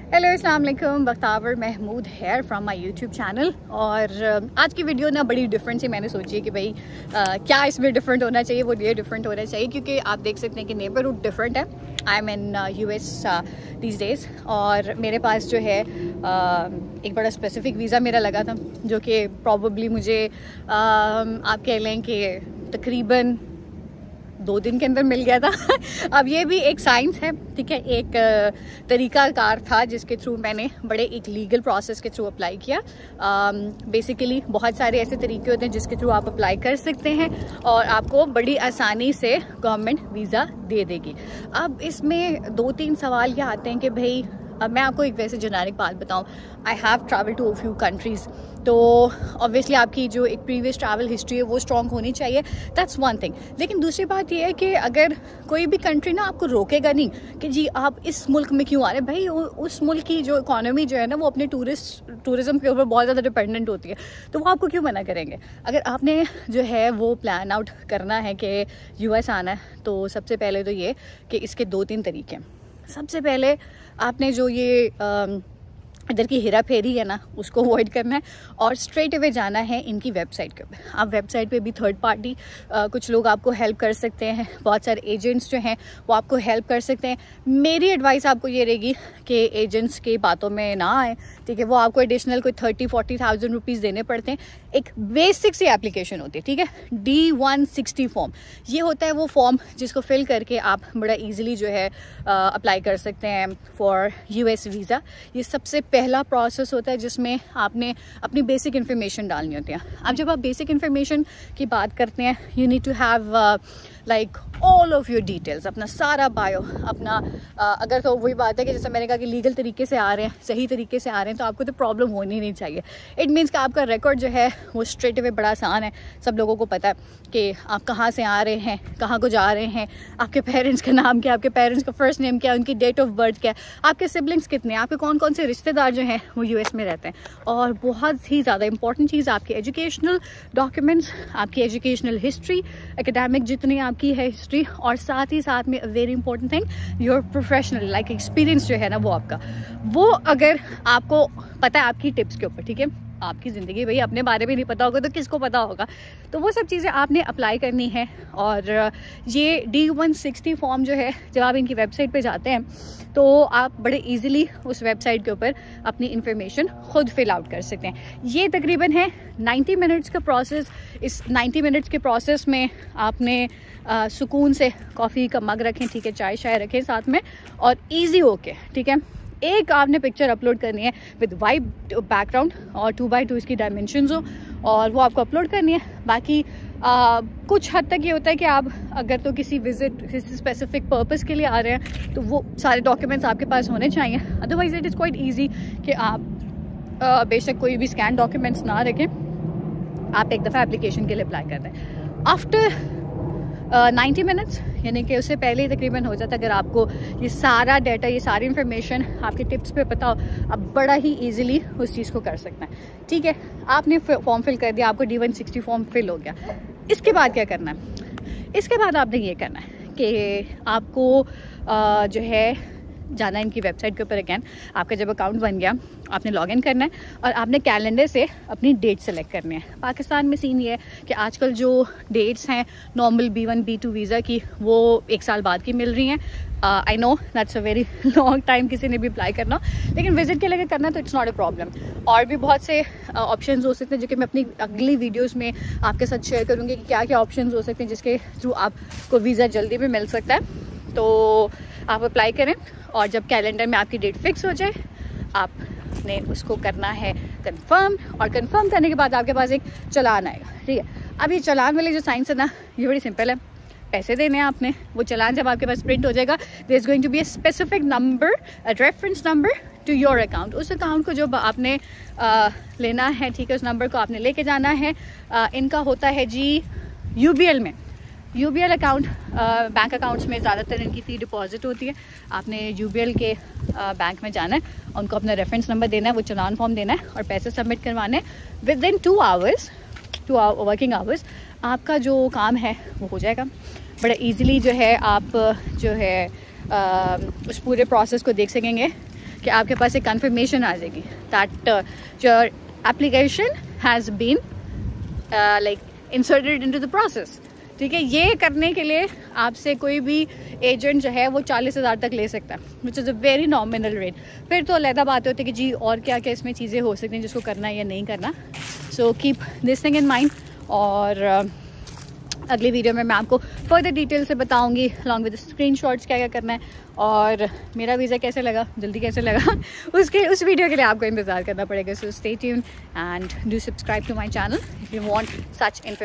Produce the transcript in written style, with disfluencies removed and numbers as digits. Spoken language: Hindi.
हेलो अस्सलाम वालेकुम, बख्तावर महमूद है फ्रॉम माय यूट्यूब चैनल। और आज की वीडियो ना बड़ी डिफरेंट सी मैंने सोची कि भाई क्या इसमें डिफरेंट होना चाहिए, वो ये डिफरेंट होना चाहिए क्योंकि आप देख सकते हैं कि नेबरहुड डिफरेंट है। I am in US these days और मेरे पास जो है एक बड़ा स्पेसिफिक वीज़ा मेरा लगा था जो कि प्रॉबली मुझे आप कह लें कि तकरीबन 2 दिन के अंदर मिल गया था। अब ये भी एक साइंस है, ठीक है, एक तरीकाकार था जिसके थ्रू मैंने बड़े एक लीगल प्रोसेस के थ्रू अप्लाई किया। बेसिकली बहुत सारे ऐसे तरीके होते हैं जिसके थ्रू आप अप्लाई कर सकते हैं और आपको बड़ी आसानी से गवर्नमेंट वीज़ा दे देगी। अब इसमें 2-3 सवाल ये आते हैं कि भाई अब मैं आपको एक वैसे जेनेरिक बात बताऊं, I have travel to a few countries, तो ऑब्वियसली आपकी जो एक प्रीवियस ट्रैवल हिस्ट्री है वो स्ट्रॉन्ग होनी चाहिए, दैट्स वन थिंग। लेकिन दूसरी बात ये है कि अगर कोई भी कंट्री ना आपको रोकेगा नहीं कि जी आप इस मुल्क में क्यों आ रहे हैं, भाई उस मुल्क की जो इकोनॉमी जो है ना वो अपने टूरिज़्म के ऊपर बहुत ज़्यादा डिपेंडेंट होती है, तो वो आपको क्यों मना करेंगे। अगर आपने जो है वो प्लान आउट करना है कि US आना है, तो सबसे पहले तो ये कि इसके 2-3 तरीके हैं। सबसे पहले आपने जो ये इधर की हेरा फेरी है ना उसको अवॉइड करना है और स्ट्रेट अवे जाना है इनकी वेबसाइट के ऊपर। आप वेबसाइट पे भी थर्ड पार्टी कुछ लोग आपको हेल्प कर सकते हैं, बहुत सारे एजेंट्स जो हैं वो आपको हेल्प कर सकते हैं। मेरी एडवाइस आपको ये रहेगी कि एजेंट्स की बातों में ना आए, ठीक है। वो आपको एडिशनल कोई 30-40,000 रुपीज़ देने पड़ते हैं। एक बेसिक सी एप्लीकेशन होती है, ठीक है, D-160 फॉर्म। ये होता है वो फॉर्म जिसको फिल करके आप बड़ा ईजिली जो है अप्लाई कर सकते हैं फॉर US वीज़ा। ये सबसे पहला प्रोसेस होता है जिसमें आपने अपनी बेसिक इन्फॉर्मेशन डालनी होती है। अब जब आप बेसिक इन्फॉर्मेशन की बात करते हैं, you need to have like all of your details, अपना सारा बायो, अपना अगर तो वही बात है कि जैसे मैंने कहा कि लीगल तरीके से आ रहे हैं, सही तरीके से आ रहे हैं, तो आपको तो प्रॉब्लम होनी नहीं चाहिए। इट मीन्स कि आपका रिकॉर्ड जो है वो स्ट्रेट अवे बड़ा आसान है। सब लोगों को पता है कि आप कहाँ से आ रहे हैं, कहाँ को जा रहे हैं, आपके पेरेंट्स का नाम क्या, आपके पेरेंट्स का फर्स्ट नेम क्या, उनकी डेट ऑफ बर्थ क्या, आपके सिबलिंग्स कितने, आपके कौन कौन से रिश्तेदार जो हैं वो US में रहते हैं। और बहुत ही ज़्यादा इंपॉर्टेंट चीज़ आपके एजुकेशनल डॉक्यूमेंट्स, आपकी एजुकेशनल हिस्ट्री, एकेडमिक जितनी आपकी है हिस्ट्री, और साथ ही साथ में very important thing your professional like experience जो है ना वो आपका, वो अगर आपको पता है आपकी टिप्स के ऊपर, ठीक है, आपकी ज़िंदगी भाई अपने बारे में नहीं पता होगा तो किसको पता होगा, तो वो सब चीज़ें आपने अप्लाई करनी है। और ये D-160 फॉर्म जो है जब आप इनकी वेबसाइट पे जाते हैं तो आप बड़े इजीली उस वेबसाइट के ऊपर अपनी इंफॉर्मेशन खुद फिल आउट कर सकते हैं। ये तकरीबन है 90 मिनट्स का प्रोसेस। इस 90 मिनट्स के प्रोसेस में आपने सुकून से कॉफ़ी का मग रखें, ठीक है, चाय शाय रखें साथ में, और ईजी होके, ठीक है, एक आपने पिक्चर अपलोड करनी है विद वाइट बैकग्राउंड और 2x2 इसकी डायमेंशंस हो, और वो आपको अपलोड करनी है। बाकी कुछ हद तक ये होता है कि आप अगर तो किसी विजिट, किसी स्पेसिफिक पर्पस के लिए आ रहे हैं तो वो सारे डॉक्यूमेंट्स आपके पास होने चाहिए। Otherwise it is quite easy कि आप बेशक कोई भी स्कैन डॉक्यूमेंट्स ना रखें, आप एक दफ़ा एप्लीकेशन के लिए अप्लाई कर दें। आफ्टर 90 मिनट्स, यानी कि उससे पहले ही तकरीबन हो जाता है। अगर आपको ये सारा डाटा, ये सारी इन्फॉर्मेशन आपके टिप्स पे पता हो, आप बड़ा ही इजीली उस चीज़ को कर सकते हैं, ठीक है। आपने फॉर्म फिल कर दिया, आपको D-160 फॉर्म फिल हो गया। इसके बाद क्या करना है? इसके बाद आपने ये करना है कि आपको जो है जाना इनकी वेबसाइट के ऊपर। अगेन आपका जब अकाउंट बन गया आपने लॉगिन करना है और आपने कैलेंडर से अपनी डेट सेलेक्ट करनी है। पाकिस्तान में सीन ये है कि आजकल जो डेट्स हैं नॉर्मल B1 B2 वीज़ा की वो 1 साल बाद की मिल रही हैं। I know that's a very long time किसी ने भी अप्लाई करना, लेकिन विजिट के लिए करना तो इट्स नॉट अ प्रॉब्लम। और भी बहुत से ऑप्शंस हो सकते हैं जो कि मैं अपनी अगली वीडियोस में आपके साथ शेयर करूँगी कि क्या क्या ऑप्शंस हो सकते हैं जिसके थ्रू आपको वीज़ा जल्दी भी मिल सकता है। तो आप अप्लाई करें और जब कैलेंडर में आपकी डेट फिक्स हो जाए आपने उसको करना है कंफर्म, और कंफर्म करने के बाद आपके पास एक चालान आएगा, ठीक है। अब ये चालान वाली जो साइंस है ना ये बड़ी सिंपल है, पैसे देने हैं आपने। वो चालान जब आपके पास प्रिंट हो जाएगा, there is going to be a specific number, a reference number to your account. उस अकाउंट को जो आपने लेना है, ठीक है, उस नंबर को आपने लेके जाना है। इनका होता है जी UBL में, UBL अकाउंट, बैंक अकाउंट्स में ज़्यादातर इनकी फ़ी डिपॉजिट होती है। आपने UBL के बैंक में जाना है, उनको अपना रेफरेंस नंबर देना है, वो चालान फॉर्म देना है और पैसे सबमिट करवाने। विद इन 2 वर्किंग आवर्स आपका जो काम है वो हो जाएगा। बड़ा इजीली जो है आप जो है उस पूरे प्रोसेस को देख सकेंगे कि आपके पास एक कन्फर्मेशन आ जाएगी that your application has been like inserted into the process. ठीक है, ये करने के लिए आपसे कोई भी एजेंट जो है वो 40,000 तक ले सकता है, which is a very nominal rate. फिर तो अलहदा बात होती है कि जी और क्या क्या इसमें चीज़ें हो सकती हैं जिसको करना है या नहीं करना। So keep this thing in mind. और अगली वीडियो में मैं आपको फर्दर डिटेल से बताऊंगी अलॉन्ग विद स्क्रीनशॉट्स क्या क्या करना है, और मेरा वीज़ा कैसे लगा, जल्दी कैसे लगा उस वीडियो के लिए आपको इंतज़ार करना पड़ेगा। So stay tuned and do subscribe to my channel if you want such information.